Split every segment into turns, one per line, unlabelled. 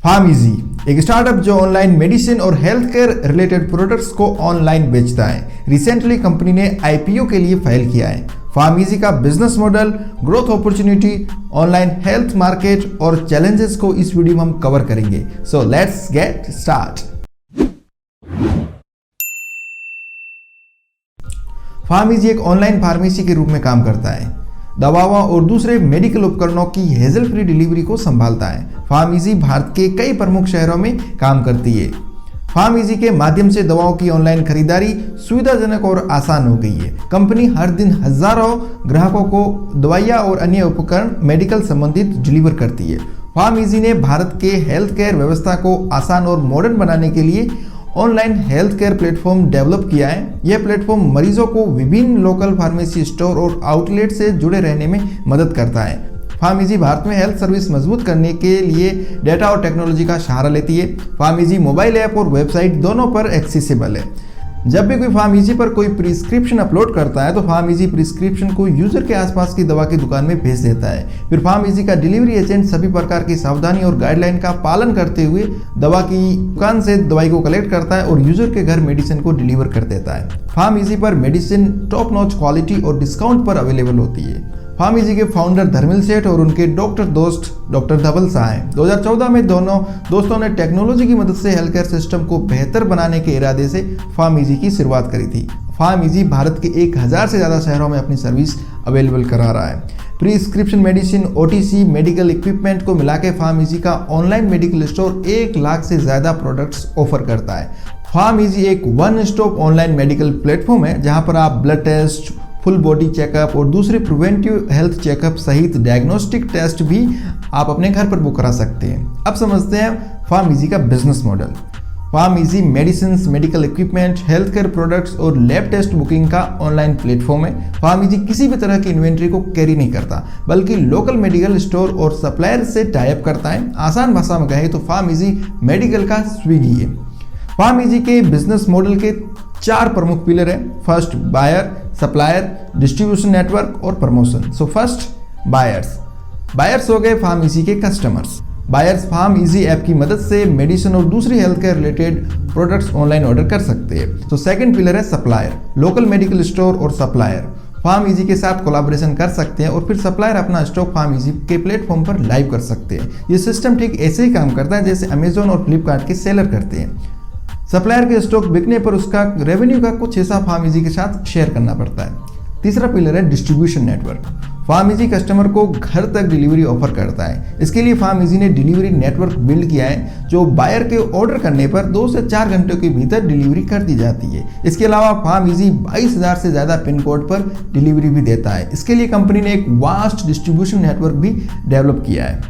Pharmacy एक startup जो online medicine और हेल्थ केयर रिलेटेड प्रोडक्ट्स को ऑनलाइन बेचता है। रिसेंटली कंपनी ने आईपीओ के लिए फाइल किया है। फार्मेसी का business model, growth opportunity, online health market और चैलेंजेस को इस वीडियो में हम कवर करेंगे। So let's get start. Pharmacy एक ऑनलाइन फार्मेसी के रूप में काम करता है। दवाओं और दूसरे मेडिकल उपकरणों की हेजल फ्री डिलीवरी को संभालता है। फार्मेसी भारत के कई प्रमुख शहरों में काम करती है। फार्मेसी के माध्यम से दवाओं की ऑनलाइन खरीदारी सुविधाजनक और आसान हो गई है। कंपनी हर दिन हजारों ग्राहकों को दवाइयाँ और अन्य उपकरण मेडिकल संबंधित डिलीवर करती है। फार्मेसी ने भारत के हेल्थ केयर व्यवस्था को आसान और मॉडर्न बनाने के लिए online health care platform develop किया है। यह प्लेटफॉर्म मरीजों को विभिन्न लोकल फार्मेसी स्टोर और आउटलेट से जुड़े रहने में मदद करता है। फार्मेसी भारत में हेल्थ सर्विस मजबूत करने के लिए डेटा और टेक्नोलॉजी का सहारा लेती है। फार्मेसी मोबाइल ऐप और वेबसाइट दोनों पर एक्सेसिबल है। जब भी कोई फार्मेसी पर कोई प्रिस्क्रिप्शन अपलोड करता है तो फार्मेसी प्रिस्क्रिप्शन को यूजर के आसपास की दवा की दुकान में भेज देता है। फिर फार्मेसी का डिलीवरी एजेंट सभी प्रकार की सावधानी और गाइडलाइन का पालन करते हुए दवा की दुकान से दवाई को कलेक्ट करता है और यूजर के घर मेडिसिन को डिलीवर कर देता है। फार्मेसी पर मेडिसिन टॉप नॉच क्वालिटी और डिस्काउंट पर अवेलेबल होती है। फार्मेसी के फाउंडर धर्मिल सेठ और उनके डॉक्टर दोस्त डॉक्टर धवल शाह हैं। 2014 में दोनों दोस्तों ने टेक्नोलॉजी की मदद से हेल्थ केयर सिस्टम को बेहतर बनाने के इरादे से फार्मेसी की शुरुआत करी थी। फार्मेसी भारत के 1000 से ज़्यादा शहरों में अपनी सर्विस अवेलेबल करा रहा है। Prescription medicine, OTC, medical equipment को मिला के फार्मेसी का ऑनलाइन मेडिकल स्टोर 1 लाख से ज़्यादा प्रोडक्ट्स ऑफर करता है। फार्मेसी एक one stop online medical platform है जहाँ पर आप blood test, full body checkup और दूसरे प्रिवेंटिव हेल्थ चेकअप सहित डायग्नोस्टिक टेस्ट भी आप अपने घर पर बुक करा सकते हैं। अब समझते हैं फार्मेसी का business model. Pharmacy medicine, medical equipment, health care products और लैब टेस्ट बुकिंग का ऑनलाइन प्लेटफॉर्म है। फार्मेसी किसी भी तरह की इन्वेंट्री को कैरी नहीं करता बल्कि लोकल मेडिकल स्टोर और सप्लायर से टाई अप करता है। आसान भाषा में कहें तो फार्मेसी मेडिकल का स्विगी है। फार्मेसी के बिजनेस मॉडल के 4 प्रमुख पिलर हैं। First, buyer, supplier, distribution network और प्रमोशन। सो फर्स्ट, बायर्स हो गए फार्मेसी के कस्टमर्स। बायर्स फार्मेसी ऐप की मदद से मेडिसिन और दूसरी health care related products online order कर सकते हैं। तो सेकंड पिलर है सप्लायर, लोकल मेडिकल स्टोर और सप्लायर फार्मेसी के साथ कोलैबोरेशन कर सकते हैं और फिर सप्लायर अपना स्टॉक फार्मेसी के प्लेटफॉर्म पर लाइव कर सकते हैं। ये सिस्टम ठीक ऐसे ही काम करता है जैसे अमेजोन और फ्लिपकार्ट के सेलर करते हैं। सप्लायर के स्टॉक बिकने पर उसका रेवेन्यू का कुछ हिस्सा फार्मेसी के साथ शेयर करना पड़ता है। तीसरा पिलर है डिस्ट्रीब्यूशन नेटवर्क। फार्मेसी कस्टमर को घर तक डिलीवरी ऑफर करता है। इसके लिए फार्मेसी ने डिलीवरी नेटवर्क बिल्ड किया है जो बायर के ऑर्डर करने पर 2 से 4 घंटों के भीतर डिलीवरी कर दी जाती है। इसके अलावा फार्मेसी 22,000 से ज़्यादा पिन कोड पर डिलीवरी भी देता है। इसके लिए कंपनी ने एक वास्ट डिस्ट्रीब्यूशन नेटवर्क भी डेवलप किया है।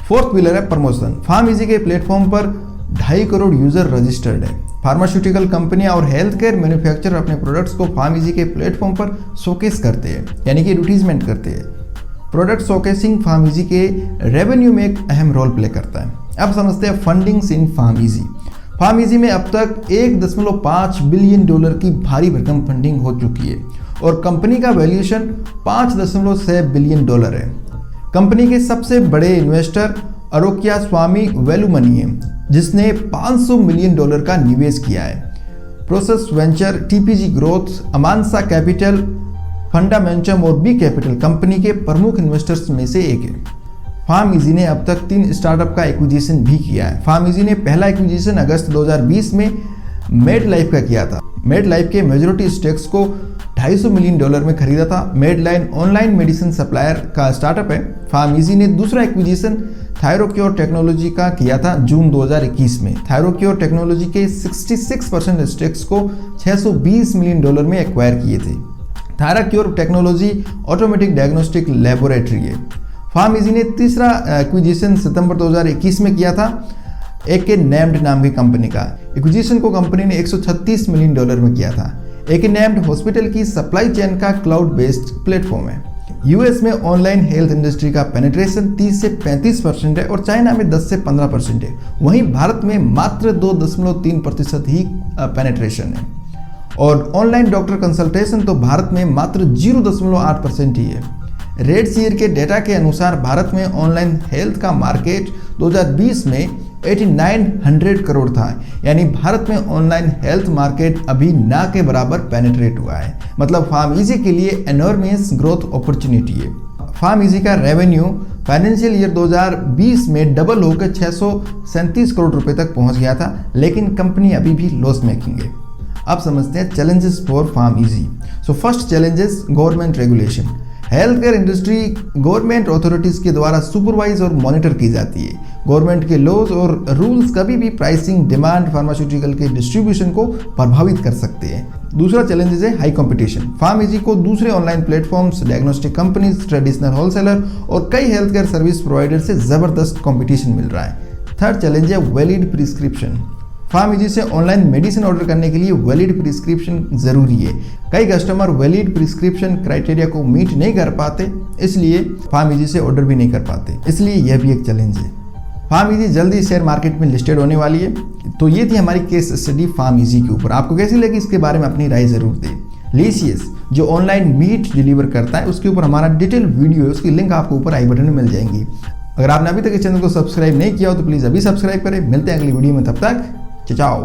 फोर्थ पिलर है प्रमोशन। फार्मेसी के प्लेटफॉर्म पर 2.5 करोड़ यूजर रजिस्टर्ड है। फार्मास्यूटिकल कंपनियां और हेल्थ केयर मैन्युफैक्चरर अपने प्रोडक्ट्स को फार्मेसी के प्लेटफॉर्म पर शोकेस करते हैं, यानी कि एडवर्टीजमेंट करते हैं। प्रोडक्ट शोकेसिंग फार्मेसी के रेवेन्यू में एक अहम रोल प्ले करता है। अब समझते हैं फंडिंग्स इन फार्मेसी। फार्मेसी में अब तक $1.5 बिलियन की भारी भरकम फंडिंग हो चुकी है और कंपनी का वैल्यूएशन $5.6 बिलियन है। कंपनी के सबसे बड़े इन्वेस्टर अरोक्या स्वामी वेलुमनी है जिसने $500 मिलियन का निवेश किया है। Process venture, TPG growth, Amansa capital, Fundamentum और बी कैपिटल कंपनी के प्रमुख इन्वेस्टर्स में से एक है। फार्मेसी ने अब तक 3 स्टार्टअप का एक्विजिशन भी किया है। फार्मेसी ने पहला एक्विजिशन अगस्त 2020 में मेडलाइफ का किया था। मेडलाइफ के मेजॉरिटी स्टेक्स को $250 मिलियन में खरीदा था। मेडलाइन ऑनलाइन मेडिसिन सप्लायर का स्टार्टअप है। फार्मेसी ने दूसरा एक्विजिशन थायरोक्योर टेक्नोलॉजी का किया था जून 2021 में। थायरोक्योर टेक्नोलॉजी के 66% स्टेक्स को $620 मिलियन में एक्वायर किए थे। थायरोक्योर टेक्नोलॉजी ऑटोमेटिक डायग्नोस्टिक लेबोरेटरी है। फार्मेसी ने तीसरा एक्विजिशन सितंबर 2021 में किया था एके नेम्ड नाम की कंपनी का। एक्विजिशन को कंपनी ने $136 मिलियन में किया था। एके नेम्ड हॉस्पिटल की सप्लाई चेन का क्लाउड बेस्ड प्लेटफॉर्म है। यूएस में ऑनलाइन हेल्थ इंडस्ट्री का पेनिट्रेशन 30 से 35% है और चाइना में 10 से 15% है। वहीं भारत में मात्र 2.3% ही पेनिट्रेशन है और ऑनलाइन डॉक्टर कंसल्टेशन तो भारत में मात्र 0.8% ही है। रेड सीयर के डेटा के अनुसार भारत में ऑनलाइन हेल्थ का मार्केट 2020 में 8900 करोड़ था। यानी भारत में ऑनलाइन हेल्थ मार्केट अभी ना के बराबर पेनिट्रेट हुआ है। मतलब फार्मेसी के लिए एनॉर्मस ग्रोथ अपॉर्चुनिटी है। फार्मेसी का रेवेन्यू फाइनेंशियल ईयर 2020 में डबल होकर 637 करोड़ रुपए तक पहुंच गया था, लेकिन कंपनी अभी भी लॉस मेकिंग है। अब समझते हैं challenges for pharmacy. So first challenges government regulation. Health care industry government authorities के द्वारा सुपरवाइज और मॉनिटर की जाती है। गवर्नमेंट के लॉज और रूल्स कभी भी प्राइसिंग, डिमांड, फार्मास्यूटिकल के डिस्ट्रीब्यूशन को प्रभावित कर सकते हैं। दूसरा चैलेंजेस है हाई कंपटीशन। फार्मेसी को दूसरे online platforms, diagnostic companies, traditional wholesaler और कई हेल्थ केयर सर्विस प्रोवाइडर से जबरदस्त कंपटीशन मिल रहा है। थर्ड चैलेंज है वैलिड प्रिस्क्रिप्शन। फार्मेसी से ऑनलाइन मेडिसिन ऑर्डर करने के लिए वैलिड प्रिस्क्रिप्शन जरूरी है। कई कस्टमर वैलिड प्रिस्क्रिप्शन क्राइटेरिया को मीट नहीं कर पाते, इसलिए फार्मेसी से ऑर्डर भी नहीं कर पाते, इसलिए यह भी एक चैलेंज है। फार्मेसी जल्दी शेयर मार्केट में लिस्टेड होने वाली है। तो ये थी हमारी केस स्टडी फार्मेसी के ऊपर। आपको कैसी लगी इसके बारे में अपनी राय जरूर दें। लीसियस जो ऑनलाइन मीट डिलीवर करता है, उसके ऊपर हमारा डिटेल वीडियो है, उसकी लिंक आपको ऊपर आई बटन में मिल जाएंगी। अगर आपने अभी तक इस चैनल को सब्सक्राइब नहीं किया हो तो प्लीज़ अभी सब्सक्राइब करें। मिलते हैं अगली वीडियो में, तब तक चाओ।